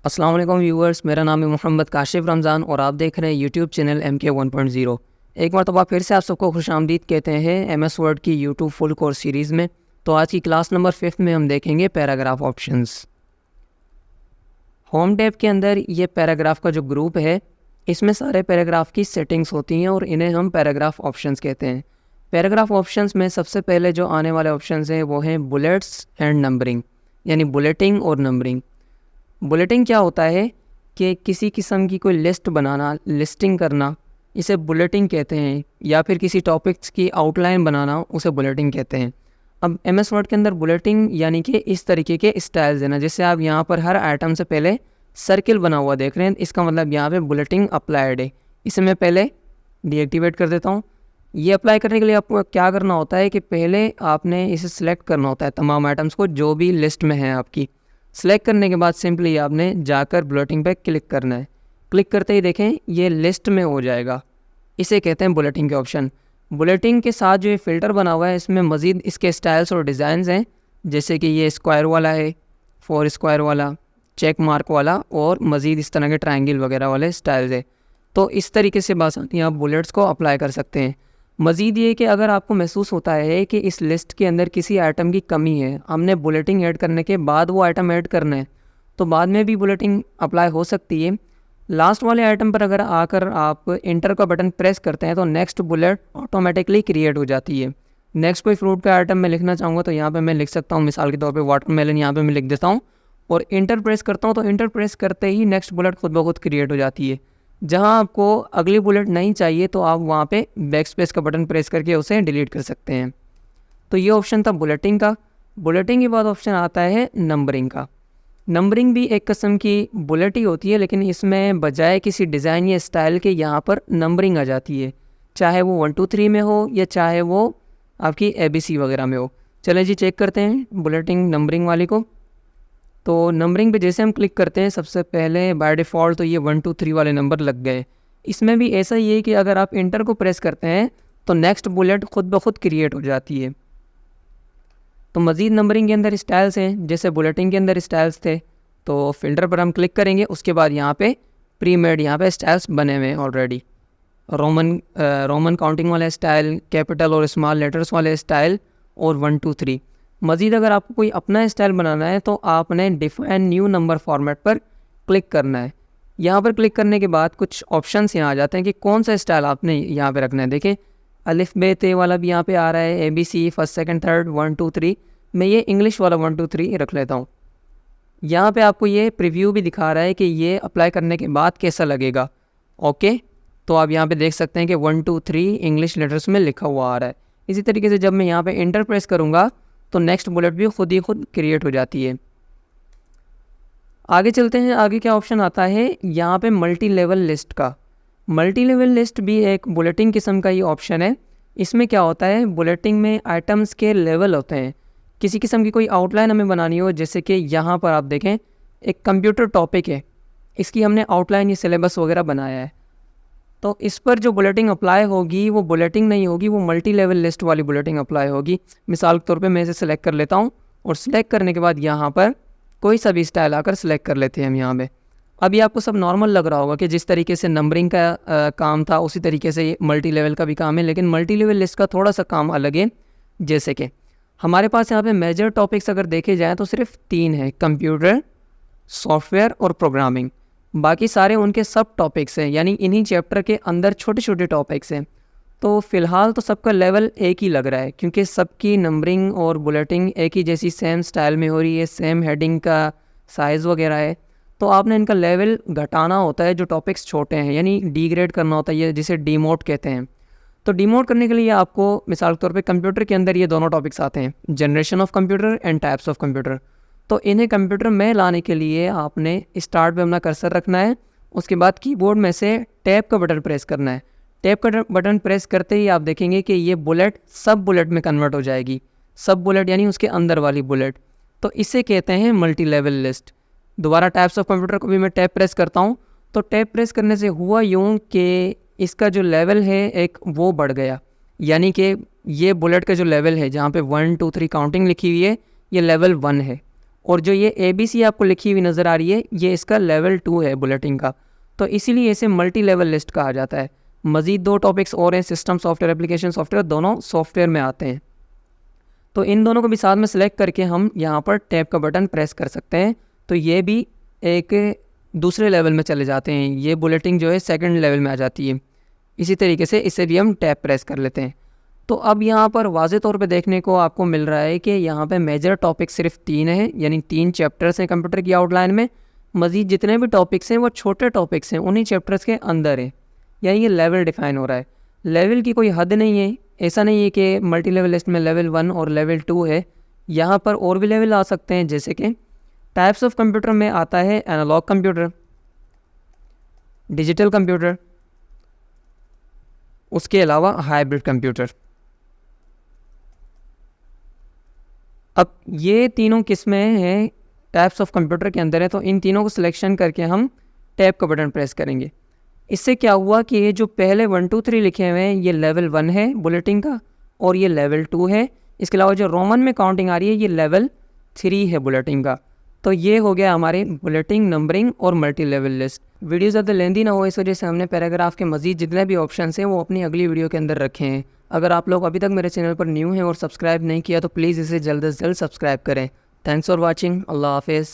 अस्सलाम वालेकुम व्यूअर्स, मेरा नाम है मोहम्मद काशिफ रमज़ान और आप देख रहे हैं यूट्यूब चैनल MK 1.0। एक मरतबा फिर से आप सबको खुशामदीद कहते हैं MS वर्ड की यूट्यूब फुल कोर्स सीरीज़ में। तो आज की क्लास नंबर 5 में हम देखेंगे पैराग्राफ ऑप्शंस। होम टैब के अंदर ये पैराग्राफ का जो ग्रुप है, इसमें सारे पैराग्राफ की सेटिंग्स होती हैं और इन्हें हम पैराग्राफ ऑप्शंस कहते हैं। पैराग्राफ ऑप्शंस में सबसे पहले जो आने वाले ऑप्शंस हैं वो हैं बुलेट्स एंड नंबरिंग, यानी बुलेटिंग और नंबरिंग। बुलेटिंग क्या होता है कि किसी किस्म की कोई लिस्ट बनाना, लिस्टिंग करना, इसे बुलेटिंग कहते हैं, या फिर किसी टॉपिक्स की आउटलाइन बनाना, उसे बुलेटिंग कहते हैं। अब MS वर्ड के अंदर बुलेटिंग यानी कि इस तरीके के स्टाइल्स देना, जैसे आप यहाँ पर हर आइटम से पहले सर्किल बना हुआ देख रहे हैं, इसका मतलब यहाँ पे बुलेटिंग अप्लाइड है। इसे मैं पहले डीएक्टिवेट कर देता हूँ। ये अप्लाई करने के लिए आपको क्या करना होता है कि पहले आपने इसे सिलेक्ट करना होता है, तमाम आइटम्स को जो भी लिस्ट में है आपकी। सेलेक्ट करने के बाद सिंपली आपने जाकर बुलेटिंग पे क्लिक करना है। क्लिक करते ही देखें ये लिस्ट में हो जाएगा। इसे कहते हैं बुलेटिंग के ऑप्शन। बुलेटिंग के साथ जो ये फ़िल्टर बना हुआ है, इसमें मज़ीद इसके स्टाइल्स और डिज़ाइंस हैं, जैसे कि ये स्क्वायर वाला है, 4 स्क्वायर वाला, चेक मार्क वाला और मज़ीद इस तरह के ट्रायंगल वगैरह वाले स्टाइल्स है। तो इस तरीके से बासानी आप बुलेट्स को अप्लाई कर सकते हैं। मज़ीद ये कि अगर आपको महसूस होता है कि इस लिस्ट के अंदर किसी आइटम की कमी है, हमने बुलेटिंग ऐड करने के बाद वो आइटम ऐड करना है, तो बाद में भी बुलेटिंग अप्लाई हो सकती है। लास्ट वाले आइटम पर अगर आकर आप इंटर का बटन प्रेस करते हैं तो नेक्स्ट बुलेट ऑटोमेटिकली क्रिएट हो जाती है। नेक्स्ट कोई फ्रूट का आइटम मैं लिखना चाहूँगा तो यहाँ पर मैं लिख सकता हूँ, मिसाल के तौर पर वाटरमेलन यहाँ पर मैं लिख देता हूँ और इंटर प्रेस करता हूँ, तो इंटर प्रेस करते ही नेक्स्ट बुलेट खुद ब खुद क्रिएट हो जाती है। जहां आपको अगली बुलेट नहीं चाहिए तो आप वहां पे बैक स्पेस का बटन प्रेस करके उसे डिलीट कर सकते हैं। तो ये ऑप्शन था बुलेटिंग का। बुलेटिंग के बाद ऑप्शन आता है नंबरिंग का। नंबरिंग भी एक किस्म की बुलेट ही होती है, लेकिन इसमें बजाय किसी डिज़ाइन या स्टाइल के यहाँ पर नंबरिंग आ जाती है, चाहे वो 1 2 3 में हो या चाहे वो आपकी ABC वगैरह में हो। चलें जी, चेक करते हैं बुलेटिंग नंबरिंग वाली को। तो नंबरिंग पे जैसे हम क्लिक करते हैं, सबसे पहले बाय डिफ़ॉल्ट तो ये 1 2 3 वाले नंबर लग गए। इसमें भी ऐसा ही है कि अगर आप इंटर को प्रेस करते हैं तो नेक्स्ट बुलेट खुद ब खुद क्रिएट हो जाती है। तो मज़ीद नंबरिंग के अंदर स्टाइल्स हैं, जैसे बुलेटिंग के अंदर स्टाइल्स थे, तो फ़िल्टर पर हम क्लिक करेंगे। उसके बाद यहाँ पे प्री मेड यहाँ पे स्टाइल्स बने हुए हैं ऑलरेडी। रोमन काउंटिंग वाले स्टाइल, कैपिटल और स्मॉल लेटर्स वाले स्टाइल और 1 2 3। मज़ीद अगर आपको कोई अपना स्टाइल बनाना है तो आपने डिफाइन न्यू नंबर फॉर्मेट पर क्लिक करना है। यहाँ पर क्लिक करने के बाद कुछ ऑप्शंस यहाँ आ जाते हैं कि कौन सा स्टाइल आपने यहाँ पे रखना है। देखें अलिफ बे ते वाला भी यहाँ पे आ रहा है, ABC, फर्स्ट सेकंड थर्ड 1 2 3। मैं ये इंग्लिश वाला 1 2 3 रख लेता हूँ। यहाँ पे आपको ये प्रीव्यू भी दिखा रहा है कि ये अप्लाई करने के बाद कैसा लगेगा। ओके, तो आप यहाँ पे देख सकते हैं कि 1 2 3 इंग्लिश लेटर्स में लिखा हुआ आ रहा है। इसी तरीके से जब मैं यहाँ पे इंटर प्रेस करूँगा तो नेक्स्ट बुलेट भी खुद ही खुद क्रिएट हो जाती है। आगे चलते हैं, आगे क्या ऑप्शन आता है यहाँ पे मल्टी लेवल लिस्ट का। मल्टी लेवल लिस्ट भी एक बुलेटिंग किस्म का ही ऑप्शन है। इसमें क्या होता है, बुलेटिंग में आइटम्स के लेवल होते हैं। किसी किस्म की कोई आउटलाइन हमें बनानी हो, जैसे कि यहाँ पर आप देखें एक कंप्यूटर टॉपिक है, इसकी हमने आउटलाइन या सिलेबस वगैरह बनाया है, तो इस पर जो बुलेटिंग अप्लाई होगी वो बुलेटिंग नहीं होगी, वो मल्टी लेवल लिस्ट वाली बुलेटिंग अप्लाई होगी। मिसाल के तौर पे मैं इसे सेलेक्ट कर लेता हूँ और सिलेक्ट करने के बाद यहाँ पर कोई सा भी स्टाइल आकर सिलेक्ट कर लेते हैं हम यहाँ पे। अभी आपको सब नॉर्मल लग रहा होगा कि जिस तरीके से नंबरिंग का काम था उसी तरीके से ये मल्टी लेवल का भी काम है, लेकिन मल्टी लेवल लिस्ट का थोड़ा सा काम अलग है। जैसे कि हमारे पास यहाँ पर मेजर टॉपिक्स अगर देखे जाएँ तो सिर्फ 3 हैं, कंप्यूटर, सॉफ्टवेयर और प्रोग्रामिंग। बाकी सारे उनके सब टॉपिक्स हैं, यानी इन्हीं चैप्टर के अंदर छोटे छोटे टॉपिक्स हैं। तो फ़िलहाल तो सबका लेवल एक ही लग रहा है, क्योंकि सबकी नंबरिंग और बुलेटिंग एक ही जैसी सेम स्टाइल में हो रही है, सेम हेडिंग का साइज़ वगैरह है। तो आपने इनका लेवल घटाना होता है जो टॉपिक्स छोटे हैं, यानी डीग्रेड करना होता है, जिसे डीमोट कहते हैं। तो डीमोट करने के लिए आपको मिसाल के तौर पर कंप्यूटर के अंदर ये दोनों टॉपिक्स आते हैं, generation of computer and types of computer. तो इन्हें कंप्यूटर में लाने के लिए आपने स्टार्ट पे अपना कर्सर रखना है, उसके बाद कीबोर्ड में से टैब का बटन प्रेस करना है। टैब का बटन प्रेस करते ही आप देखेंगे कि ये बुलेट सब बुलेट में कन्वर्ट हो जाएगी। सब बुलेट यानी उसके अंदर वाली बुलेट, तो इसे कहते हैं मल्टी लेवल लिस्ट। दोबारा टाइप्स ऑफ कंप्यूटर को भी मैं टैब प्रेस करता हूँ, तो टैब प्रेस करने से हुआ यूँ कि इसका जो लेवल है एक वो बढ़ गया, यानी कि ये बुलेट का जो लेवल है जहाँ पे 1 2 3 काउंटिंग लिखी हुई है, ये लेवल 1 है। और जो ये ABC आपको लिखी हुई नज़र आ रही है, ये इसका लेवल 2 है बुलेटिन का, तो इसीलिए इसे मल्टी लेवल लिस्ट कहा जाता है। मज़ीद 2 टॉपिक्स और हैं, सिस्टम सॉफ्टवेयर, एप्लीकेशन सॉफ्टवेयर, दोनों सॉफ्टवेयर में आते हैं। तो इन दोनों को भी साथ में सेलेक्ट करके हम यहाँ पर टैब का बटन प्रेस कर सकते हैं, तो ये भी एक दूसरे लेवल में चले जाते हैं। ये बुलेटिन जो है सेकंड लेवल में आ जाती है। इसी तरीके से इसे भी हम टैब प्रेस कर लेते हैं। तो अब यहाँ पर वाज़े तौर पे देखने को आपको मिल रहा है कि यहाँ पे मेजर टॉपिक सिर्फ 3 हैं, यानी 3 चैप्टर्स हैं कंप्यूटर की आउटलाइन में। मज़ीद जितने भी टॉपिक्स हैं वो छोटे टॉपिक्स हैं, उन्हीं चैप्टर्स के अंदर है, यानी ये लेवल डिफ़ाइन हो रहा है। लेवल की कोई हद नहीं है, ऐसा नहीं है कि मल्टी लेवल लिस्ट में लेवल 1 और लेवल 2 है। यहाँ पर और भी लेवल आ सकते हैं, जैसे कि टाइप्स ऑफ कंप्यूटर में आता है एनालॉग कंप्यूटर, डिजिटल कंप्यूटर, उसके अलावा हाइब्रिड कंप्यूटर। अब ये तीनों किस्में हैं टाइप्स ऑफ कंप्यूटर के अंदर है, तो इन तीनों को सिलेक्शन करके हम टैब का बटन प्रेस करेंगे। इससे क्या हुआ कि ये जो पहले 1 2 3 लिखे हुए हैं ये लेवल 1 है बुलेटिन का, और ये लेवल 2 है। इसके अलावा जो रोमन में काउंटिंग आ रही है ये लेवल 3 है बुलेटिन का। तो ये हो गया हमारे बुलेटिन, नंबरिंग और मल्टी लेवल लिस्ट। वीडियो ज़्यादा लेंदी ना हो, इस वजह से हमने पैराग्राफ के मज़ीद जितने भी ऑप्शन हैं वो अपनी अगली वीडियो के अंदर रखे हैं। अगर आप लोग अभी तक मेरे चैनल पर न्यू हैं और सब्सक्राइब नहीं किया तो प्लीज़ इसे जल्द से जल्द सब्सक्राइब करें। Thanks for watching. अल्लाह हाफिज़।